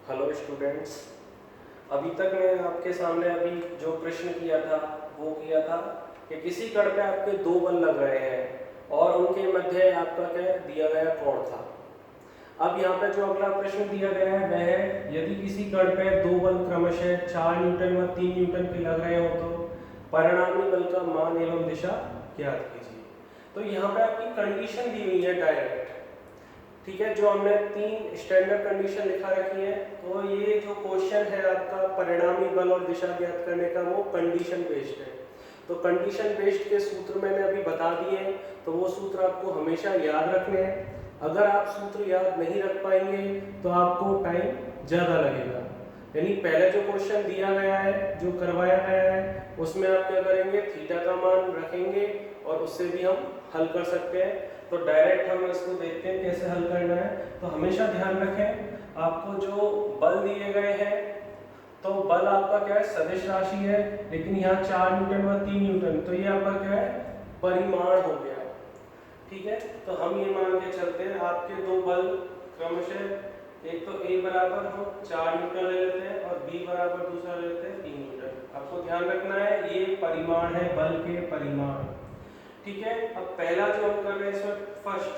Hello students. अभी तक मैं आपके सामने अभी जो प्रश्न किया था वो किया था कि किसी कण पे आपके दो बल लग रहे हैं और उनके मध्य आपका क्या दिया गया कोण था। अब यहाँ पे जो अगला प्रश्न दिया गया है वह है यदि किसी कण पे दो बल क्रमशः 4 न्यूटन व 3 न्यूटन के लग रहे हो तो परिणामी बल का मान एवं दिशा ज्ञात कीजिए। तो यहाँ पे आपकी कंडीशन दी हुई है डायरेक्ट, ठीक है, जो हमने 3 स्टैंडर्ड कंडीशन लिखा रखी है। तो ये जो क्वेश्चन है आपका परिणामी बल और दिशा ज्ञात करने का वो कंडीशन बेस्ड है। तो कंडीशन बेस्ड के सूत्र मैंने अभी बता दिए हैं, तो वो सूत्र आपको हमेशा याद रखने हैं। अगर आप सूत्र याद नहीं रख पाएंगे तो आपको टाइम ज़्यादा लगेगा। यानी पहले जो क्वेश्चन दिया गया है, जो करवाया गया है, उसमें आप क्या करेंगे, थीटा का मान रखेंगे और उससे भी हम हल कर सकते हैं। तो डायरेक्ट हम इसको देखते हैं कैसे हल करना है। तो हमेशा ध्यान रखें आपको जो बल दिए गए हैं, तो बल आपका क्या है, सदिश राशि है, लेकिन यहाँ 4 न्यूटन व 3 न्यूटन, तो ये आपका क्या है, परिमाण हो गया। ठीक है, तो हम ये मान के चलते हैं आपके दो बल क्रमशः एक तो A बराबर हम 4 न्यूटन ले लेते हैं और B बराबर दूसरा ले लेते हैं 3 न्यूटन। आपको ध्यान रखना है ये परिमाण है, बल के परिमाण। ठीक है, अब पहला जो हम कर रहे हैं इसमें फर्स्ट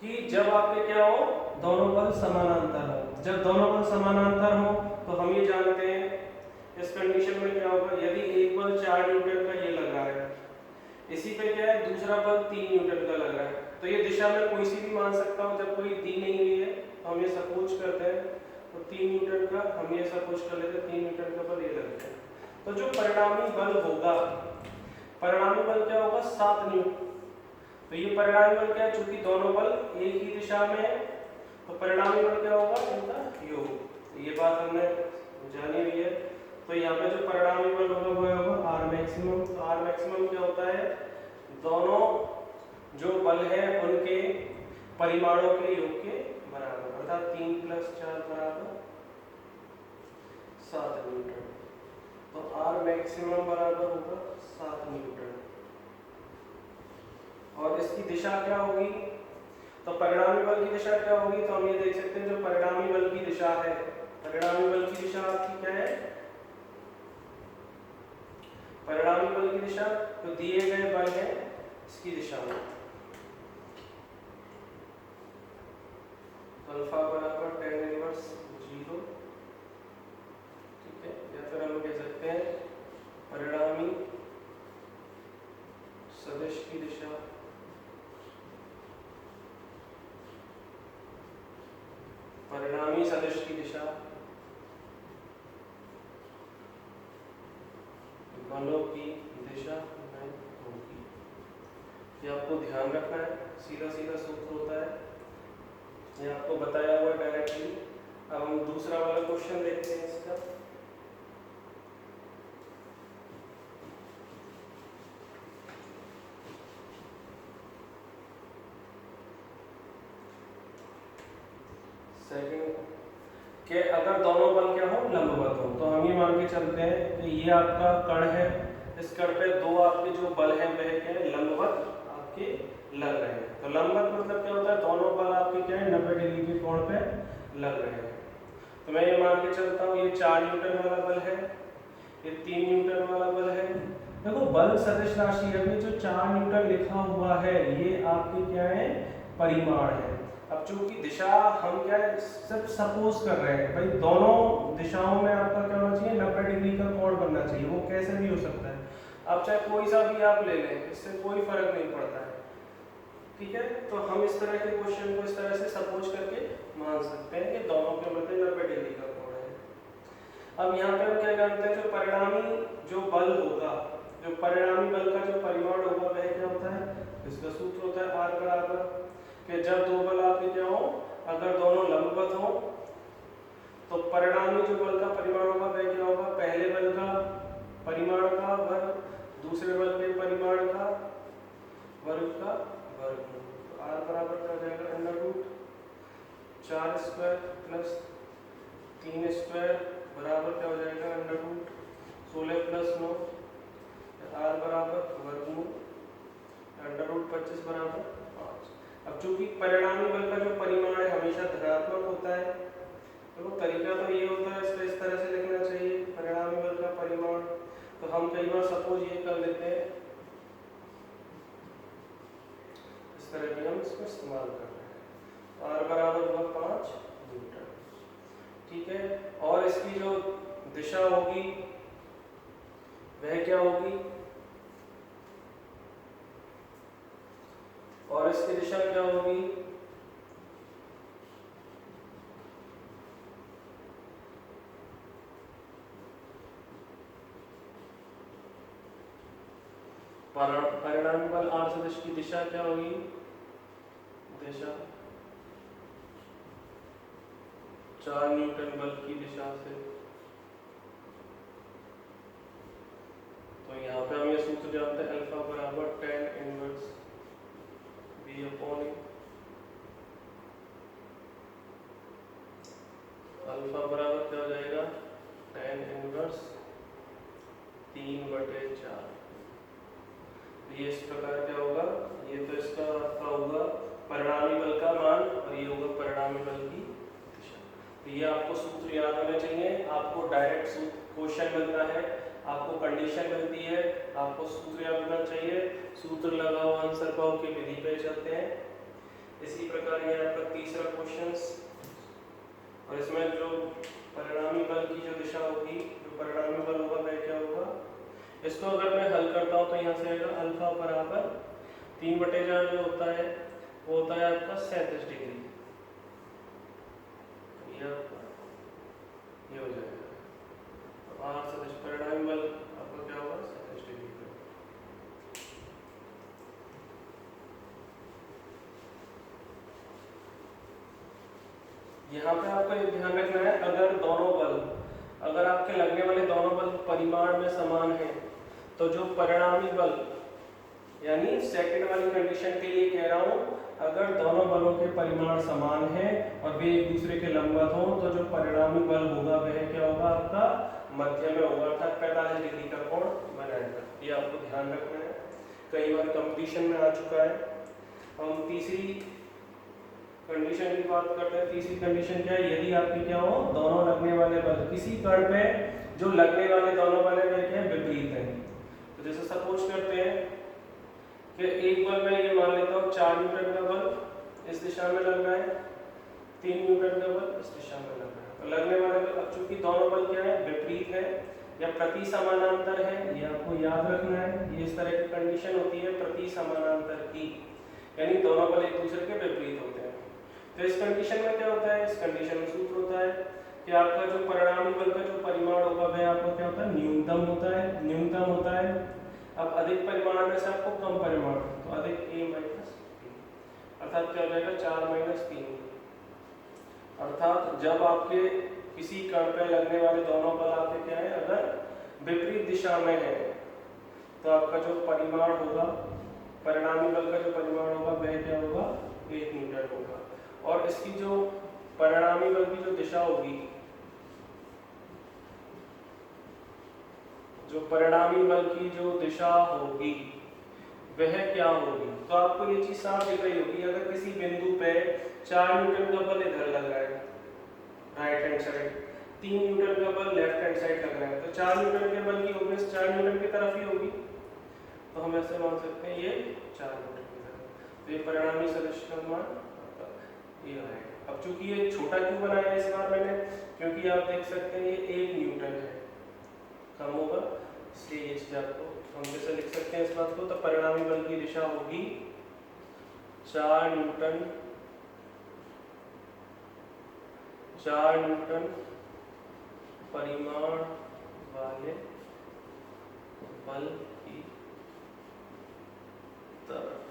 कि जब आपके क्या हो, दोनों बल समानांतर हो। जब दोनों बल समानांतर हो तो हम ये जानते हैं इस कंडीशन में क्या होगा, यदि एक बल 4 न्यूटन का ये लग रहा है, इसी पे क्या है दूसरा बल 3 न्यूटन का लग रहा है, तो ये दिशा में कोई सी भी मान सकता हूँ। जब कोई दी नहीं हुई है तो हम ये सपोज करते हैं, तो 3 न्यूटन का हम ये सपोज कर लेते हैं, 3 न्यूटन का बल ये लगता है। तो जो परिणामी बल होगा, परिणामी बल क्या होगा, 7 न्यूटन। तो ये परिणामी बल क्या है, चूंकि दोनों बल एक ही दिशा में है, तो परिणामी बल क्या होगा, इनका योग। ये बात हमने जानी हुई है। तो यहाँ पे जो परिणामी बल होगा वो होगा आर मैक्सिमम। तो आर मैक्सिमम क्या होता है, दोनों जो बल है उनके परिमाणों के योग के बराबर, अर्थात 3 + 4 बराबर 7 न्यूटन। तो आर मैक्सिमम बराबर होगा 7 न्यूटन। और इसकी दिशा क्या होगी, तो परिणामी बल की दिशा क्या होगी, तो हम ये देख सकते हैं जो परिणामी बल की दिशा है, परिणामी बल की दिशा आपकी क्या है, परिणामी बल की दिशा तो दिए गए बल है इसकी दिशा में अल्फा बराबर tan इनवर्स 0। ठीक है, या फिर हम कह सकते हैं परिणामी सदिश की दिशा परिणामी सदिश की दिशा बलों की दिशा में होगी। ये आपको ध्यान रखना है, सीधा सीधा सूत्र होता है, ये आपको बताया हुआ डायरेक्टली। अब हम दूसरा वाला क्वेश्चन देखते हैं इसका। सेकंड कि अगर दोनों बल क्या हो, लंबवत हो, तो हम ये मान के चलते हैं कि ये आपका कण है, इस कण पे दो आपके जो बल हैं वह क्या है, लंबवत आपके लग रहे हैं। तो लंबवत मतलब क्या होता है, दोनों बल आपके क्या है 90 डिग्री के कोण पे लग रहे हैं। तो मैं ये मान के चलता हूँ ये 4 न्यूटन वाला बल है, ये 3 न्यूटन वाला बल है। देखो बल सदिश राशि है, जो 4 न्यूटन लिखा हुआ है ये आपके क्या है, परिमाण है। अब चूंकि दिशा हम क्या है सिर्फ सपोज कर रहे हैं, भाई दोनों दिशाओं में आपका क्या होना चाहिए, 90 डिग्री का कोण बनना चाहिए। वो कैसे भी हो सकता है, आप चाहे कोई सा भी आप ले लें, इससे कोई फर्क नहीं पड़ता है। ठीक है, तो हम इस तरह के क्वेश्चन को इस तरह से सपोज करके मान सकते हैं कि दोनों के मध्य 90 डिग्री का कोण है। अब यहाँ पे हम क्या जानते हैं, जो परिणामी जो बल होगा, जो परिणामी बल का जो परिमाण होगा वह क्या होता है, इसका सूत्र होता है आर बराबर कि जब दो बल आपके क्या हो, अगर दोनों लंबवत हो तो परिणामी जो बल का परिमाण होगा वह क्या होगा, पहले बल का परिमाण का वर्ग दूसरे बल के परिमाण का वर्ग का वर्ग। तो आर बराबर क्या हो जाएगा, √4² + 3² बराबर क्या हो जाएगा, √16 + 9। आर बराबर वर्गमूल √25 बराबर 5। अब चूंकि परिणामी बल का जो परिमाण है हमेशा धनात्मक होता है, तो तरीका तो ये होता है, इसको इस तरह से लिखना चाहिए परिणामी बल का परिमाण। तो हम कई बार सपोज ये कर लेते हैं, इस तरह की हम इसको इस्तेमाल कर रहे हैं। R बराबर होगा 5 न्यूटन, ठीक है। और इसकी जो दिशा होगी वह क्या होगी, और इसकी दिशा क्या होगी, परिणामी बल R सदिश की दिशा क्या होगी, दिशा 4 न्यूटन बल की दिशा से। तो यहाँ पे हम ये सूत्र जानते हैं, अल्फा बराबर tan inverse b upon a। Alpha बराबर क्या हो जाएगा, tan इनवर्स 3/4। ये इस प्रकार क्या होगा, ये तो इसका आपका होगा परिणामी बल का मान, और ये होगा परिणामी बल की दिशा। तो ये आपको सूत्र याद होने चाहिए। आपको डायरेक्ट सूत्र क्वेश्चन मिलता है, आपको कंडीशन मिलती है, आपको सूत्र याद होना चाहिए। सूत्र लगाओ आंसर पाओ की विधि पे चलते हैं। इसी प्रकार ये आपका तीसरा क्वेश्चन, और इसमें जो परिणामी बल की जो दिशा होगी, जो परिणामी बल होगा वह क्या होगा, इसको अगर मैं हल करता हूँ तो यहाँ से आएगा अल्फा बराबर 3/4 जो होता है वो होता है आपका 37 डिग्री। ये हो जाएगा, तो R सदिश परिणामी बल आपका क्या होगा 37 डिग्री का। यहाँ पे आपको ये ध्यान रखना है, अगर दोनों बल, अगर आपके लगने वाले दोनों बल परिमाण में समान है, तो जो परिणामी बल, यानी सेकंड वाली कंडीशन के लिए कह रहा हूँ, अगर दोनों बलों के परिमाण समान है और वे एक दूसरे के लंबवत हो, तो जो परिणामी बल होगा वह क्या होगा, आपका मध्य में होगा, अर्थात 45 डिग्री का कोण बनाएगा। ये आपको ध्यान रखना है, कई बार कंपटीशन में आ चुका है। हम तीसरी कंडीशन की बात करते हैं। तीसरी कंडीशन क्या है, यदि आपके क्या हो, दोनों लगने वाले बल, किसी कण पे जो लगने वाले दोनों बल है वे क्या है, विपरीत है। तो जैसे सपोज करते हैं कि एक बल में ये मान लेता हूँ 4 न्यूटन का बल इस दिशा में लग रहा है, 3 न्यूटन का बल इस दिशा में लग रहा है। तो लगने वाले बल, अब चूंकि दोनों बल क्या है, विपरीत है या प्रति समानांतर है, ये आपको याद रखना है। ये इस तरह की कंडीशन होती है प्रति समानांतर की, यानी दोनों बल एक दूसरे के विपरीत होते हैं। तो इस कंडीशन में क्या होता है, इस कंडीशन में सूत्र होता है कि आपका जो परिणामी बल का जो परिमाण होगा वह आपको क्या होता है, न्यूनतम होता है, न्यूनतम होता है। अब अधिक परिमाण में से आपको कम परिमाण, तो अधिक a माइनस b, अर्थात क्या हो जाएगा 4 माइनस 3। अर्थात जब आपके किसी कण पे लगने वाले दोनों बल आपके क्या है, अगर विपरीत दिशा में है, तो आपका जो परिमाण होगा, परिणामी बल का जो परिमाण होगा वह क्या होगा, 1 न्यूटन होगा। और इसकी जो परिणामी बल की जो दिशा होगी, जो परिणामी बल की जो दिशा होगी वह क्या होगी, तो आपको ये चीज साफ दिख रही होगी। अगर किसी बिंदु पे 4 न्यूटन का बल इधर लग रहा है राइट हैंड साइड, 3 न्यूटन का बल लेफ्ट हैंड साइड लग रहा है, तो 4 न्यूटन के बल की होगी 4 न्यूटन की तरफ ही होगी। तो हम ऐसे मान सकते हैं ये 4 न्यूटन की तरफ। तो ये परिणामी सदिश का मान ये आएगा। अब चूंकि ये छोटा क्यों बनाया इस बार मैंने, क्योंकि आप देख सकते हैं ये 1 न्यूटन है, कम होगा, इसलिए ये चीज आपको हम कैसे लिख सकते हैं इस बात को। तो परिणामी बल की दिशा होगी 4 न्यूटन, 4 न्यूटन परिमाण वाले बल की तरफ।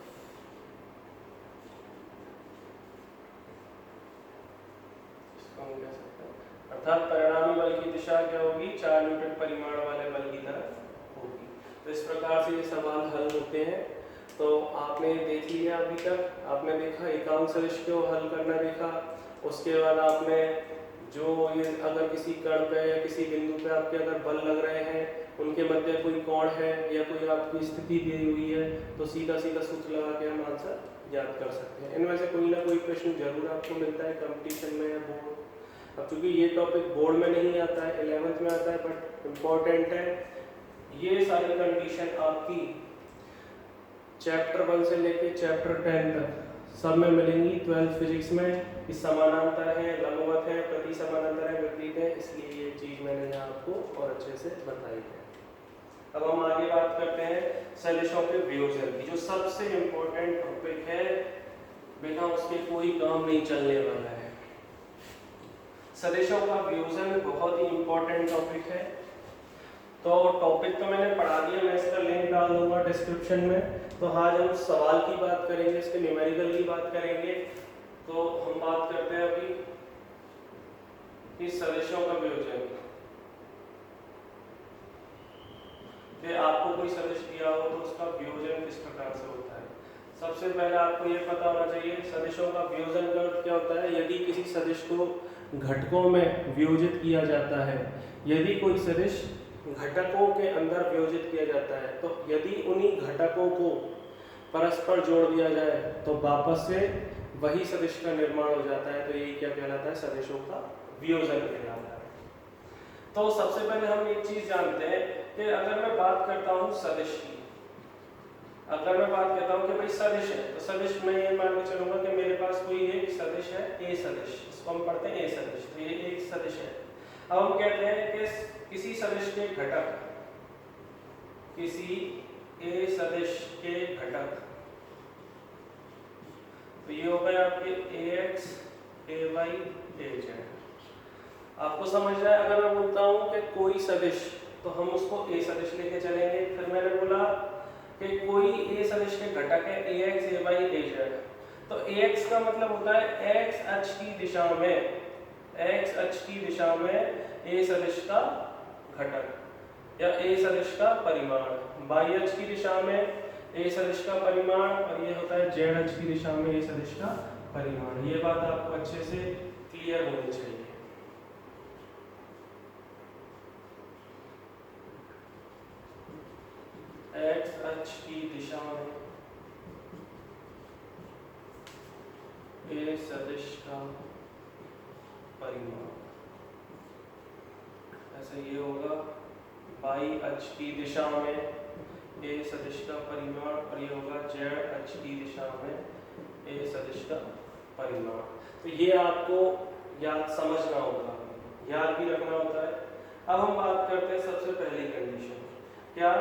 इसको हम कह सकते हैं, अर्थात परिणामी बल की दिशा क्या होगी, 4 न्यूटन परिमाण वाले बल की तरफ होगी। तो इस प्रकार से ये सवाल हल होते हैं। तो आपने देख लिया, अभी तक आपने देखा एकांक सदिश को हल करना देखा। उसके बाद आपने जो ये अगर किसी कण पे या किसी बिंदु पे आपके अगर बल लग रहे हैं, उनके मध्य कोई कोण है या कोई आपकी स्थिति दी हुई है, तो सीधा सीधा सूत्र लगा के हम आंसर याद कर सकते हैं। इनमें से कोई ना कोई प्रश्न जरूर आपको मिलता है कंपटीशन में या बोर्ड अब चूंकि ये टॉपिक बोर्ड में नहीं आता है, 11th में आता है, बट इम्पोर्टेंट है। ये सारी कंडीशन आपकी चैप्टर 1 से लेके चैप्टर 10 तक सब में मिलेंगी 12th फिजिक्स में। कि समानांतर है, लंबवत है, प्रति समानांतर है, विपरीत है, इसलिए ये चीज मैंने यहाँ आपको और अच्छे से बताई है। अब हम आगे बात करते हैं सदिशों के वियोजन की, जो सबसे इम्पोर्टेंट टॉपिक है, बिना उसके कोई काम नहीं चलने वाला है। सदिशों का वियोजन बहुत ही इम्पोर्टेंट टॉपिक है। तो टॉपिक तो मैंने पढ़ा दिया, मैं इसका लिंक डाल दूंगा डिस्क्रिप्शन में। तो आज हम सवाल की बात करेंगे, इसके न्यूमेरिकल की बात करेंगे। तो हम बात करते हैं अभी कि सदिशों का वियोजन, कि आपको कोई सदिश दिया हो तो उसका वियोजन किस प्रकार से होता है। सबसे पहले आपको ये पता होना चाहिए सदिशों का वियोजन का अर्थ क्या होता है। यदि किसी सदिश को घटकों में वियोजित किया जाता है, यदि कोई सदिश घटकों के अंदर वियोजित किया जाता है, तो यदि उन्हीं घटकों को परस्पर जोड़ दिया जाए तो वापस से वही सदिश का निर्माण हो जाता है। तो यही क्या कहलाता है, सदिशों का वियोजन कहलाता है। तो सबसे पहले हम एक चीज जानते हैं कि अगर मैं बात करता हूँ सदिश की, अगर मैं बात करता हूँ कि भाई सदिश है, तो सदिश में ये मान के चलूंगा कि मेरे पास कोई एक सदिश है, ए सदिश, इसको हम पढ़ते हैं ए सदिश। तो ये एक सदिश है। अब हम कहते हैं कि किसी सदिश के घटक, किसी ए सदिश के घटक, तो ये हो गया आपके ax, ay, az। आपको समझ रहा है। अगर मैं बोलता हूँ कि कोई सदिश, तो हम उसको ए सदिश लेके चलेंगे। फिर मैंने बोला कि कोई ए सदिश के घटक है ax, ay, az। तो ax का मतलब होता है x अक्ष की दिशा में, x अक्ष की दिशा में ए सदिश का घटक या ए सदिश का परिमाण, y अक्ष की दिशा में ए सदिश का परिमाण, और ये होता है z अक्ष की दिशा में ए सदिश का परिमाण। ये बात आपको अच्छे से क्लियर होनी चाहिए। x अक्ष की दिशा में ए सदिश का परिमाण, ऐसे ये होगा y अक्ष की दिशा में ए सदिश का परिमाण, और ये होगा z अक्ष की दिशा में ए सदिश का परिमाण। तो ये आपको याद समझना होगा, याद भी रखना होता है। अब हम बात करते हैं सबसे पहली कंडीशन, क्या,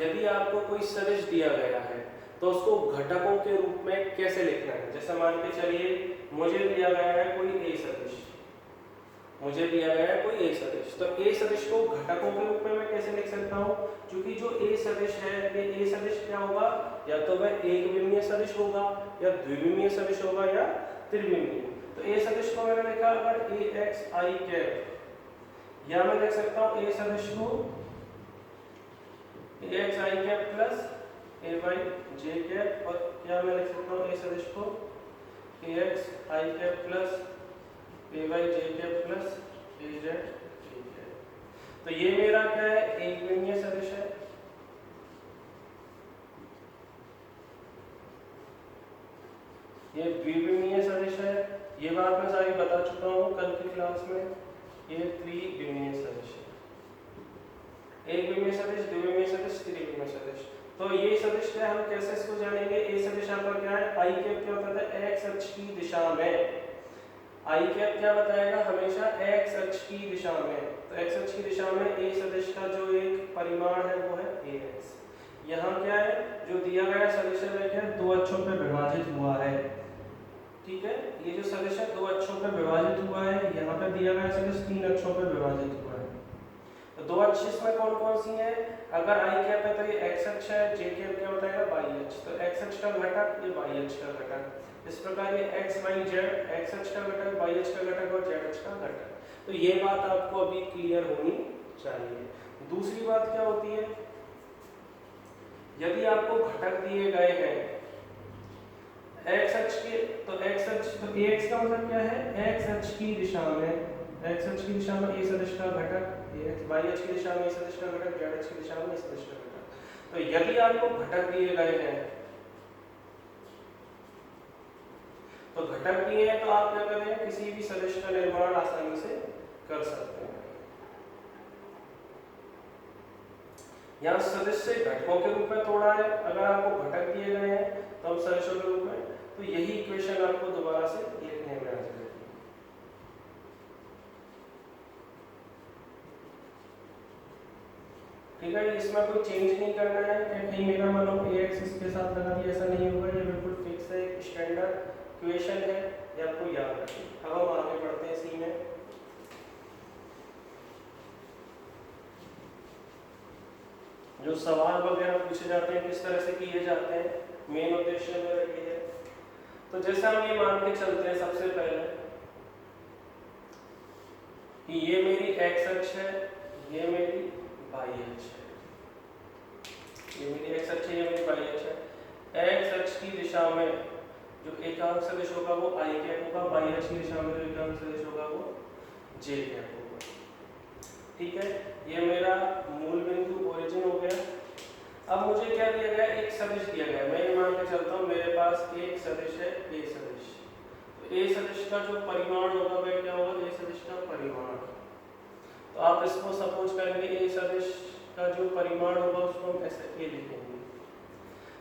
यदि आपको कोई सदिश दिया गया है तो उसको घटकों के रूप में कैसे लिखना है। जैसे मान के चलिए मुझे दिया गया है कोई ए सदिश, मुझे दिया गया है कोई ए सदिश, तो ए सदिश को घटकों के रूप में मैं कैसे लिख सकता हूँ। क्योंकि जो ए सदिश है, ये ए सदिश क्या होगा, या तो वह एक विमीय सदिश होगा, या द्विविमीय सदिश होगा, या त्रिविमीय। तो ए सदिश को मैंने लिखा अगर ए एक्स आई कैप, या मैं लिख सकता हूँ ए सदिश को ए एक्स आई कैप प्लस ए वाई जे कैप, और क्या मैं लिख सकता हूँ ए सदिश को ए एक्स आई कैप प्लस ए वाई जे कैप प्लस ए जेड जे कैप। तो ये मेरा क्या है, एक विमीय सदिश है। ये द्विविमीय सदिश है, ये बात मैं सारी बता चुका हूँ कल की क्लास में। ये त्रिविमीय सदिश है, एक विमीय सदिश, द्विविमीय सदिश, त्रिविमीय सदिश। तो ये सदिश क्या, हम कैसे इसको जानेंगे। ए सदिश आपका क्या है, आई कैप क्या होता है, एक्स अक्ष की दिशा में। आई कैप क्या बताएगा, हमेशा एक्स अक्ष की दिशा में। तो एक्स अक्ष की दिशा में ए सदिश का जो एक परिमाण है वो है ए एक्स। यहाँ क्या है, जो दिया गया सदिश है दो अक्षों पे विभाजित हुआ है। ठीक है, ये जो सदिश है दो अक्षों पे विभाजित हुआ है, यहाँ पे दिया गया सदिश तीन अक्षों पे विभाजित हुआ है। तो दो अक्ष इसमें कौन कौन सी है, अगर आई कैप है तो ये एक्स अक्ष है, जे कैप क्या होता है वाई अक्ष। तो एक्स अक्ष का घटक ये वाई अक्ष का घटक। इस प्रकार ये एक्स वाई जेड, एक्स अक्ष का घटक, वाई अक्ष का घटक और जेड अक्ष का घटक। तो ये बात आपको अभी क्लियर होनी चाहिए। दूसरी बात क्या होती है, यदि आपको घटक दिए गए हैं एक्स अक्ष के, तो एक्स अक्ष, तो एक्स का मतलब क्या है, एक्स अक्ष की दिशा में, एक्स अक्ष की दिशा में ए सदिश का घटक, वाई अक्ष की दिशा में ए सदिश का घटक, जेड अक्ष की दिशा में ए सदिश का घटक। तो यदि आपको घटक दिए गए हैं तो घटक भी है तो आप क्या करें, किसी भी सदिश का निर्माण आसानी से कर सकते हैं। यहाँ सदिश से घटकों के रूप में तोड़ा है, अगर आपको घटक दिए गए हैं तो हम सदिशों के रूप में, तो यही इक्वेशन आपको दोबारा से लिखने में आ जाएगी। ठीक है, इसमें कोई चेंज नहीं करना है कि कहीं मेरा मान लो ax इसके साथ लगा दिया, ऐसा नहीं होगा, ये बिल्कुल फिक्स है, एक स्टैंडर्ड इक्वेशन है, ये आपको याद रखिए। अब हम आगे बढ़ते हैं इसी में। जो सवाल वगैरह पूछे जाते हैं किस तरह से किए जाते हैं, मेन उद्देश्य मेरा ये है। तो जैसे हम ये मान के चलते हैं सबसे पहले कि ये मेरी x अक्ष है, ये मेरी y अक्ष है, ये मेरी x अक्ष है, ये मेरी y अक्ष है। x अक्ष की दिशा में जो एकांक सदिश होगा वो i कैप होगा, y अक्ष की दिशा में जो एकांक सदिश होगा वो j कैप होगा। ठीक है, ये मेरा मूल बिंदु ओरिजिन हो गया। अब मुझे क्या दिया गया, एक सदिश दिया गया, मैं ये मान के चलता हूँ मेरे पास एक सदिश है a सदिश, तो a सदिश का जो परिमाण होगा वह क्या होगा, a सदिश का परिमाण। तो आप इसको सपोज करेंगे a सदिश का जो परिमाण होगा उसको हम ऐसे a लिखेंगे।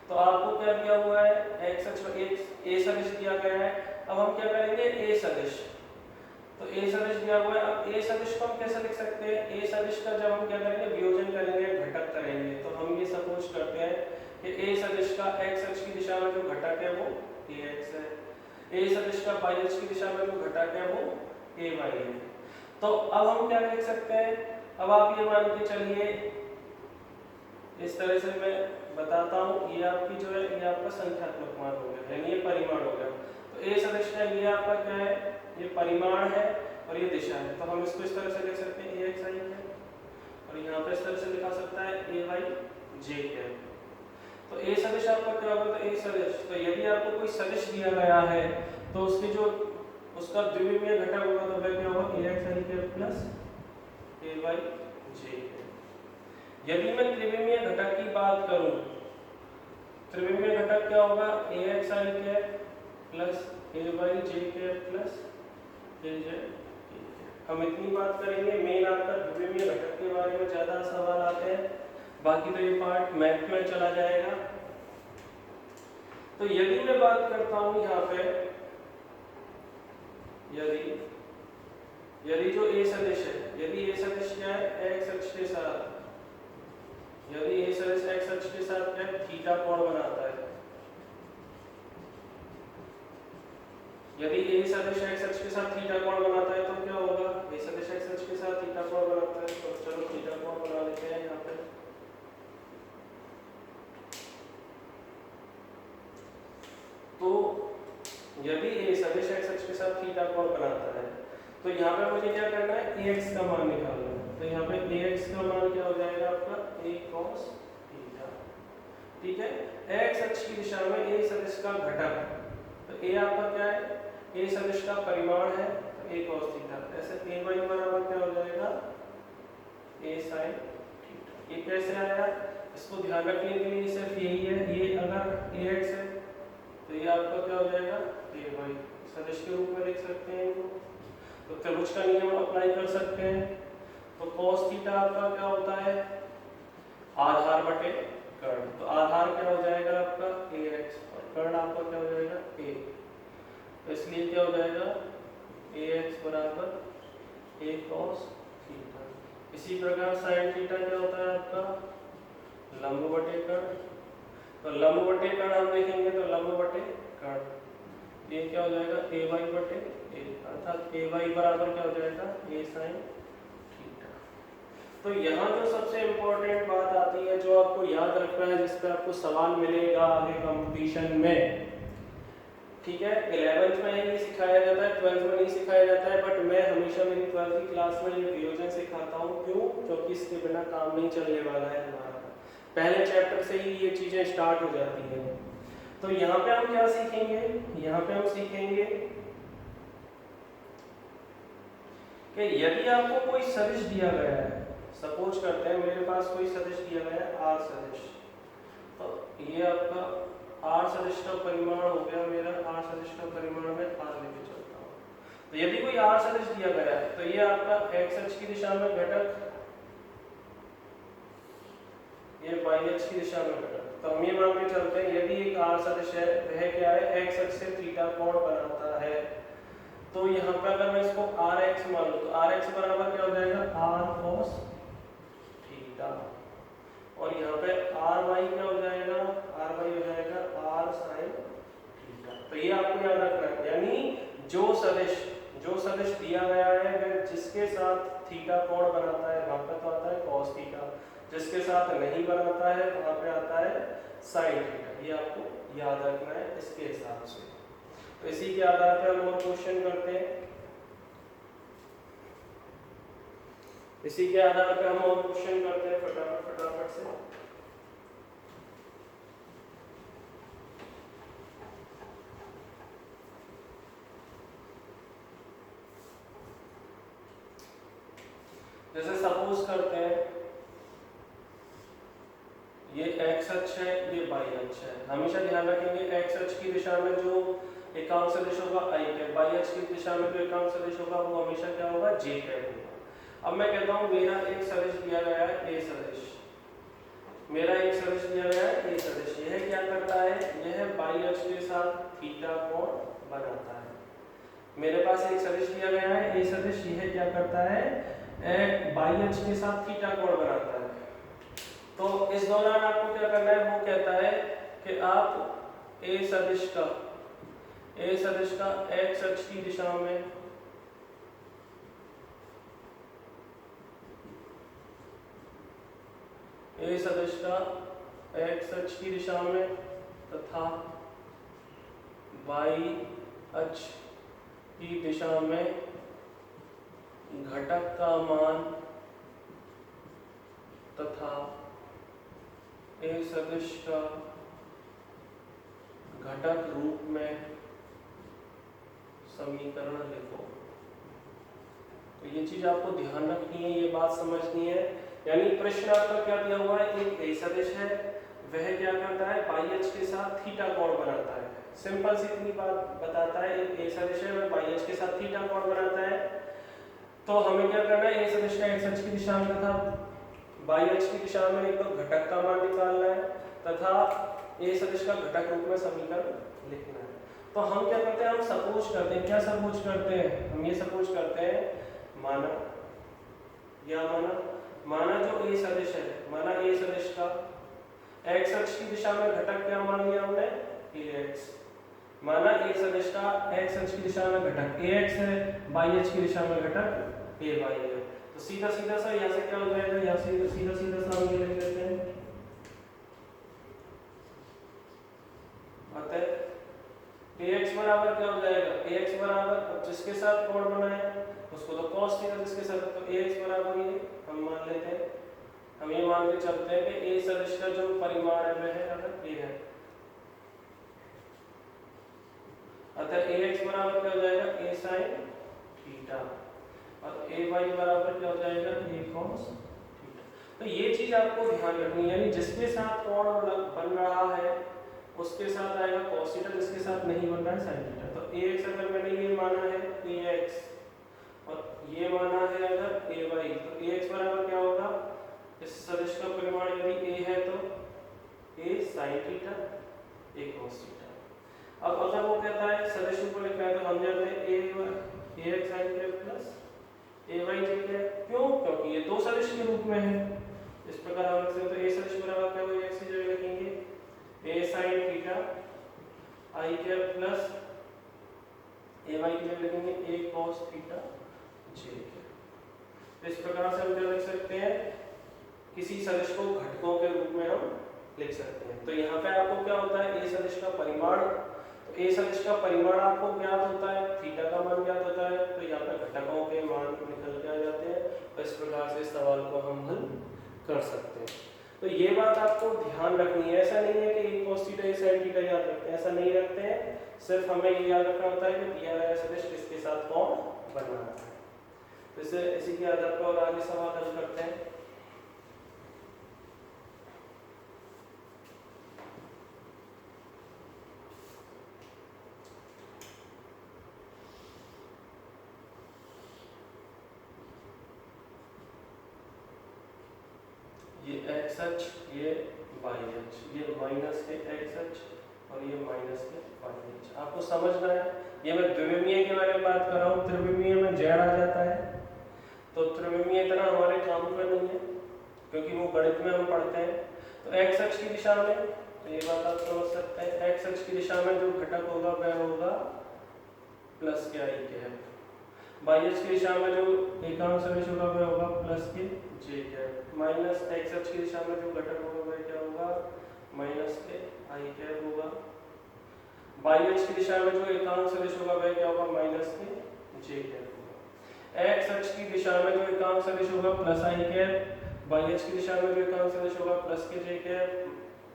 तो आपको क्या दिया हुआ है, x अक्ष पर एक a सदिश दिया गया है। अब हम क्या करेंगे, a सदिश, तो a सदिश दिया हुआ है। अब a सदिश को हम कैसे लिख सकते हैं, a सदिश का जब हम क्या करेंगे, वियोजन करेंगे, घटक करेंगे, तो हम ये सपोज करते हैं कि a सदिश का x अक्ष की दिशा में जो घटक है वो ax है, a सदिश का y अक्ष की दिशा में जो घटक है वो ay है। तो अब हम क्या लिख सकते हैं, अब आप ये मान के चलिए, इस तरह से मैं बताता हूँ, ये आपकी जो है ये आपका संख्यात्मक मान हो गया, यानी ये परिमाण हो गया। तो a सदिश का ये आपका क्या है, ये परिमाण है और ये दिशा है, तो हम इसको इस तरह से लिख सकते हैं ax i है, और यहाँ पे इस तरह से लिखा सकता है ay j है। तो a सदिश आपका क्या होगा, तो a सदिश, तो यदि आपको कोई सदिश दिया गया है तो उसके जो उसका द्विविमीय घटक होगा तो वह क्या होगा, ax i के प्लस ay j है। यदि मैं त्रिविमीय घटक की बात करूं, त्रिविमीय घटक क्या होगा, ax i के प्लस ay j के प्लस az। हम इतनी बात करेंगे, मेन आपका द्विविमीय घटक के बारे में ज्यादा सवाल आते हैं, बाकी तो ये पार्ट मैथ में चला जाएगा। तो यदि मैं बात करता हूं यहाँ पे, यदि जो a सदिश है, यदि a सदिश क्या है, x अक्ष के साथ, यदि a सदिश x अक्ष के साथ क्या थीटा कोण बनाता है, यदि a सदिश x अक्ष के साथ थीटा कोण बनाता है तो क्या होगा, a सदिश x अक्ष के साथ थीटा कोण बनाता है, तो चलो थीटा कोण बना लेते हैं यहाँ पे। तो यदि a सदिश x अक्ष के साथ थीटा कोण बनाता है तो यहाँ पे मुझे क्या करना है, ax का मान निकालना है। तो यहाँ पे ax का मान क्या हो जाएगा आपका, a cos थीटा। ठीक है, x अक्ष की दिशा में a सदिश का घटक, तो a आपका क्या है, a सदिश का परिमाण है, तो a cos थीटा, ऐसे ay बराबर क्या हो जाएगा, a sin थीटा। ये कैसे आया, इसको ध्यान रखने के लिए सिर्फ यही है, ये अगर ax है तो ये आपका क्या हो जाएगा, ay सदिश के रूप में लिख सकते हैं इनको। तो त्रिभुज का नियम अप्लाई कर सकते हैं। तो cos थीटा आपका क्या होता है, आधार बटे कर्ण, तो आधार क्या हो जाएगा आपका ax और कर्ण आपका क्या हो जाएगा a, तो इसलिए क्या हो जाएगा ax बराबर a cos थीटा। इसी प्रकार sin थीटा क्या होता है आपका लंब बटे कर्ण, तो लंब बटे कर्ण हम देखेंगे तो लंब बटे कर्ण, ये क्या हो जाएगा ay बटे a, अर्थात ay बराबर क्या हो जाएगा a sin थीटा। तो यहाँ जो सबसे इम्पोर्टेंट बात आती है, जो आपको याद रखना है, जिस पे आपको सवाल मिलेगा आगे कंपटीशन में, ठीक है, 11th में ये सिखाया जाता है, 12th में नहीं सिखाया जाता है, बट मैं हमेशा मेरी 12th की क्लास में ये वियोजन सिखाता हूँ। क्यों, क्योंकि इसके बिना काम नहीं चलने वाला है हमारा, पहले चैप्टर से ही ये चीजें स्टार्ट हो जाती हैं। तो यहाँ पे हम क्या सीखेंगे, यहाँ पे हम सीखेंगे कि यदि आपको कोई सदिश दिया गया है, सपोज करते हैं मेरे पास कोई सदिश दिया गया है r सदिश, तो ये आपका r सदिश का परिमाण हो गया, मेरा r सदिश का परिमाण में तो यदि कोई आर सदिश दिया गया है तो ये आपका एक्स अक्ष की दिशा में घटक, ये वाई अक्ष की दिशा में घटक। तो हम ये मान के चलते हैं यदि एक आर सदिश है वह क्या है, एक्स अक्ष से थीटा कोण बनाता है। तो यहाँ पे अगर मैं इसको आर एक्स मान लूं तो आर एक्स बराबर क्या हो जाएगा, आर कोस थीटा, और यहाँ पे आर वाई क्या हो जाएगा, आर वाई हो जाएगा आर साइन थीटा। तो ये आपको याद रखना है, यानी जो सदिश दिया गया है वह जिसके साथ थीटा कोण बनाता है वहां पर तो आता है कॉस थीटा, जिसके साथ नहीं बनाता है वहां पे आता है साइन थीटा। ये आपको याद रखना है इसके हिसाब से। तो इसी के आधार पर हम और क्वेश्चन करते हैं, इसी के आधार पर हम और क्वेश्चन करते हैं फटाफट से। जैसे सपोज करते हैं ये एक्स अक्ष है, ये वाई अक्ष है। हमेशा ध्यान रखेंगे एक्स अक्ष की दिशा में जो एकांक सदिश होगा आई कैप, वाई अक्ष की दिशा में जो एकांक सदिश होगा वो हमेशा क्या होगा, जे कैप होगा। अब मैं कहता हूँ मेरा एक सदिश दिया गया है ए सदिश, मेरा एक सदिश दिया गया है ए सदिश, यह क्या करता है, यह वाई अक्ष के साथ थीटा कोण बनाता है। मेरे पास एक सदिश दिया गया है ए सदिश, यह क्या करता है, वाई अक्ष के साथ थीटा कोण बनाता है। तो इस दौरान आपको क्या करना है, वो कहता है कि आप ए सदिश का एक्स अक्ष की दिशा में ए सदिश का एक्स अक्ष की दिशा में तथा वाई अक्ष की दिशा में घटक का मान तथा ए सदिश का घटक रूप में समीकरण लिखो। तो ये चीज आपको ध्यान रखनी है, ये बात समझनी है। यानी प्रश्न आपका क्या दिया हुआ है, एक ए सदिश है वह क्या करता है, वाई अक्ष के साथ थीटा कोण बनाता है। सिंपल सी इतनी बात बताता है, एक ए सदिश है वह वाई अक्ष के साथ थीटा कोण बनाता है। तो हमें क्या करना है, ए सदिश का एक्स अक्ष की दिशा में तथा वाई अक्ष की दिशा में एक तो घटक का मान निकालना है तथा ए सदिश का घटक रूप में समीकरण लिखना है। तो हम क्या करते हैं, हम सपोज करते हैं, क्या सपोज करते हैं, हम ये सपोज करते हैं माना जो ए सदिश है, माना ए सदिश का एक्स अक्ष की दिशा में घटक क्या मान लिया हमने, ax। माना ए सदिश का एक्स अक्ष की दिशा में घटक ax है, वाई अक्ष की दिशा में घटक ay है। तो सीधा सा यहाँ से क्या हो जाएगा, यहाँ से सीधा सा हम ये लिख लेते हैं, अतः ax बराबर क्या हो जाएगा, ax बराबर अब जिसके साथ कोण बना है उसको तो cos थीटा, जिसके साथ तो ax बराबर ये हम मान लेते हैं, हम ये मान के चलते हैं कि ए सदिश का जो परिमाण है वह अगर a है, अतः ax बराबर क्या हो जाएगा, a sin थीटा, और ay बराबर क्या हो जाएगा, a cos थीटा। तो ये चीज आपको ध्यान रखनी है, यानी जिसके साथ कोण बन रहा है उसके साथ आएगा cos थीटा, जिसके साथ नहीं बन रहा है sin थीटा। तो ax अगर मैंने ये माना है ax और ये माना है अगर ay, तो ax बराबर क्या होगा, इस सदिश का परिमाण यदि a है तो a sin theta, a cos theta. अब अगर वो कहता है सदिश ऊपर लिखा है तो हम जानते हैं ax sin के प्लस ay j, क्यों, क्योंकि ये दो सदिश के रूप में है। इस प्रकार हम लिख सकते हैं तो a सदिश बराबर क्या होगा, x की जगह लिखेंगे a sin थीटा i के प्लस ay की जगह लिखेंगे a cos थीटा j। तो इस प्रकार से हम क्या लिख सकते हैं, किसी सदिश को घटकों के रूप में हम लिख सकते हैं। तो यहाँ पे आपको क्या होता है, a सदिश का परिमाण, तो a सदिश का परिमाण आपको ज्ञात होता है, थीटा का मान ज्ञात होता है, तो यहाँ पे घटकों के मान निकल के आ जाते हैं। तो इस प्रकार से इस सवाल को हम हल कर सकते हैं। तो ये बात आपको ध्यान रखनी है, ऐसा नहीं है कि a cos theta a sin theta याद रखते हैं, ऐसा नहीं रखते हैं। सिर्फ हमें ये याद रखना होता है कि दिया गया सदिश किसके साथ कोण बना रहा है। तो इसी के आधार पर और आगे सवाल हल करते हैं। ये एक्स अक्ष, ये वाई अक्ष, ये माइनस के एक्स अक्ष और ये माइनस के वाई अक्ष। आपको समझना है, ये मैं द्विविमीय के बारे में बात कर रहा हूँ। त्रिविमीय में जेड आ जाता है, तो त्रिविमीय इतना हमारे काम का नहीं है क्योंकि वो गणित में हम पढ़ते हैं। तो एक्स अक्ष की दिशा में, तो ये बात आप समझ सकते हैं, एक्स अक्ष की दिशा में जो घटक होगा वह होगा प्लस के आई कैप। वाई अक्ष की दिशा में जो एकांक सदिश होगा वह होगा प्लस के जे कैप। माइनस एक्स अक्ष की दिशा में जो घटक होगा वह क्या होगा, माइनस के आई कैप होगा। वाई अक्ष की दिशा में जो एकांक सदिश होगा वह क्या होगा, माइनस के जे कैप होगा। एक्स अक्ष की दिशा में जो एकांक सदिश होगा प्लस आई कैप, वाई अक्ष की दिशा में जो एकांक सदिश होगा प्लस के जे कैप,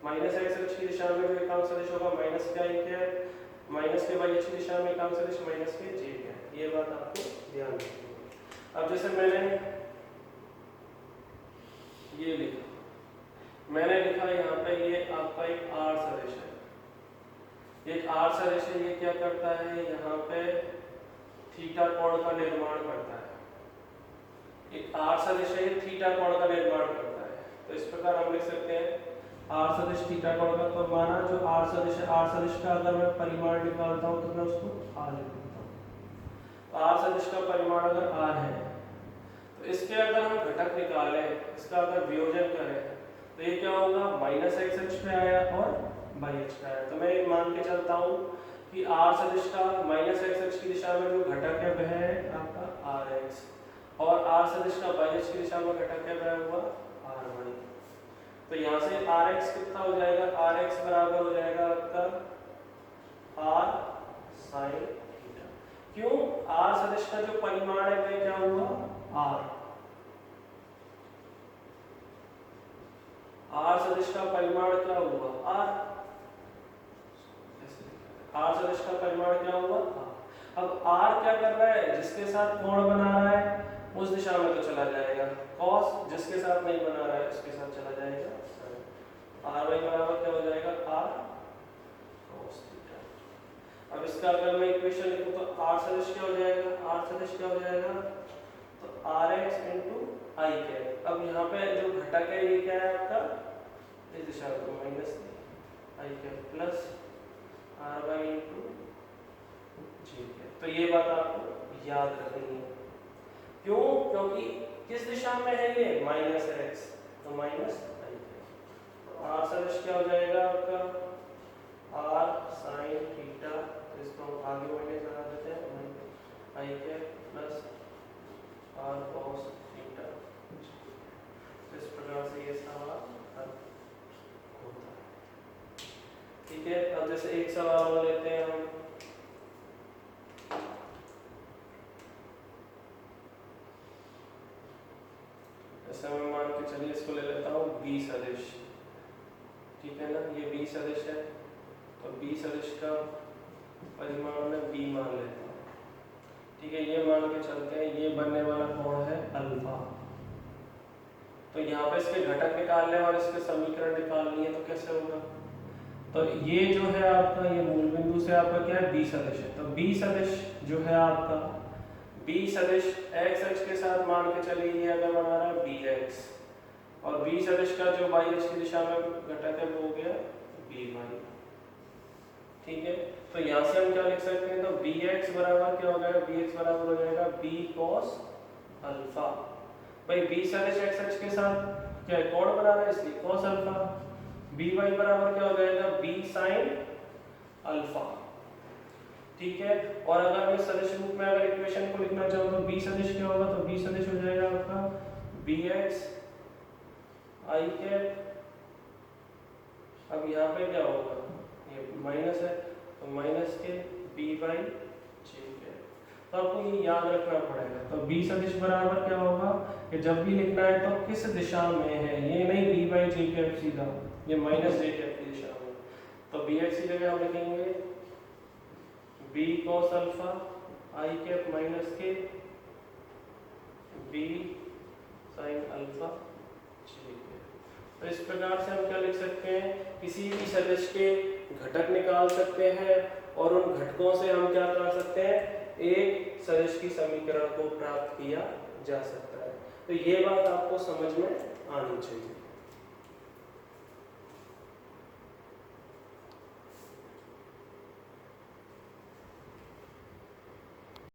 माइनस एक्स अक्ष की दिशा में जो एकांक सदिश होगा माइनस के आई कैप, माइनस के वाई अक्ष की दिशा में एकांक सदिश माइनस के जे कैप। ये बात आपको ध्यान रखनी है। अब जैसे मैंने ये लिखा, मैंने लिखा यहाँ पे ये आपका एक आर सदिश है, एक आर सदिश है। ये क्या करता है, यहाँ पे थीटा कोण का निर्माण करता है। एक आर सदिश है, ये थीटा कोण का निर्माण करता है। तो इस प्रकार हम लिख सकते हैं आर सदिश थीटा कोण का। तो माना जो आर सदिश है, आर सदिश का अगर मैं परिमाण निकालता हूँ तो मैं उसको आर लिख देता हूँ। आर सदिश का परिमाण अगर आर है तो इसके अगर हम घटक निकालें, इसका अगर वियोजन करें तो ये क्या होगा, माइनस एक्स अक्ष पे आया और वाई अक्ष पे आया। तो मैं मान के चलता हूँ कि आर सदिश का माइनस एक्स अक्ष की दिशा में जो घटक है वह है आपका आर एक्स, और आर सदिश का वाई अक्ष की दिशा में घटक है वह हुआ आर वाई। तो यहाँ से आर एक्स कितना हो जाएगा, आर एक्स बराबर हो जाएगा आपका आर साइन थीटा। क्यों, आर सदिश का जो परिमाण है वह क्या हुआ, आर। आर सदिश का परिमाण क्या हुआ, आर। आर सदिश का परिमाण क्या हुआ, आर। अब आर क्या कर रहा है, जिसके साथ कोण बना रहा है उस दिशा में तो चला जाएगा, कॉस जिसके साथ नहीं बना रहा है उसके साथ चला जाएगा साइन। आर वाई बराबर क्या हो जाएगा, आर कॉस थीटा। अब इसका अगर मैं इक्वेशन लिखूं तो आर सदिश क्या हो जाएगा, आर सदिश क्या हो जाएगा, तो R X into I cap. अब यहाँ पे जो घटक है ये क्या है आपका, इस दिशा में तो minus I cap plus R Y into G cap. तो ये बात आपको याद रखनी है। क्यों, क्योंकि किस दिशा में है ये, माइनस एक्स, तो माइनस आई कैप। तो आर सदिश क्या हो जाएगा आपका, आर साइन थीटा, इसको आगे बढ़ने चला देते हैं, I cap plus R cos theta. इस प्रकार से ये सवाल हल होता है। ठीक है, अब जैसे एक सवाल और लेते हैं हम। जैसे मैं मान के चलिए इसको ले लेता हूँ बी सदिश, ठीक है ना, ये बी सदिश है। तो बी सदिश का परिमाण में बी मान लेता हूँ, ठीक है। ये मान के चलते हैं, ये बनने वाला कोण है अल्फा। तो यहाँ पे इसके घटक निकालने और इसके समीकरण निकालनी है, तो कैसे होगा, तो ये जो है आपका, ये मूल बिंदु से आपका क्या है, बी सदिश है। तो बी सदिश जो है आपका, बी सदिश एक्स अक्ष के साथ मान के चलिए ये अगर बना रहा है बी एक्स, और बी सदिश का जो वाई अक्ष की दिशा में घटक है वो हो गया बी वाई, ठीक है। तो यहाँ से हम क्या लिख सकते हैं, तो बी एक्स बराबर क्या हो जाएगा, बी एक्स बराबर हो जाएगा बी कॉस अल्फा। भाई बी सदिश एक्स अक्ष के साथ क्या है, कोण बना रहा है इसलिए कॉस अल्फा। बी वाई बराबर क्या हो जाएगा, बी साइन अल्फा, ठीक है। और अगर मैं सदिश रूप में अगर इक्वेशन को लिखना चाहूँ तो बी सदिश क्या होगा, तो बी सदिश हो जाएगा आपका बी एक्स आई कैप। अब यहाँ पे क्या होगा, ये माइनस है तो माइनस के बी वाई जे कैप। तो आपको ये याद रखना पड़ेगा। तो बी सदिश बराबर क्या होगा, कि जब भी लिखना है तो किस दिशा में है, ये नहीं बी वाई जे कैप सीधा, ये माइनस जे कैप की दिशा में। तो बी एक्स की जगह हम लिखेंगे B cos alpha I cap minus K B sine alpha J cap. तो इस प्रकार से हम क्या लिख सकते हैं, किसी भी सदिश के घटक निकाल सकते हैं और उन घटकों से हम क्या कर सकते हैं, एक सदिश की समीकरण को प्राप्त किया जा सकता है। तो ये बात आपको समझ में आनी चाहिए।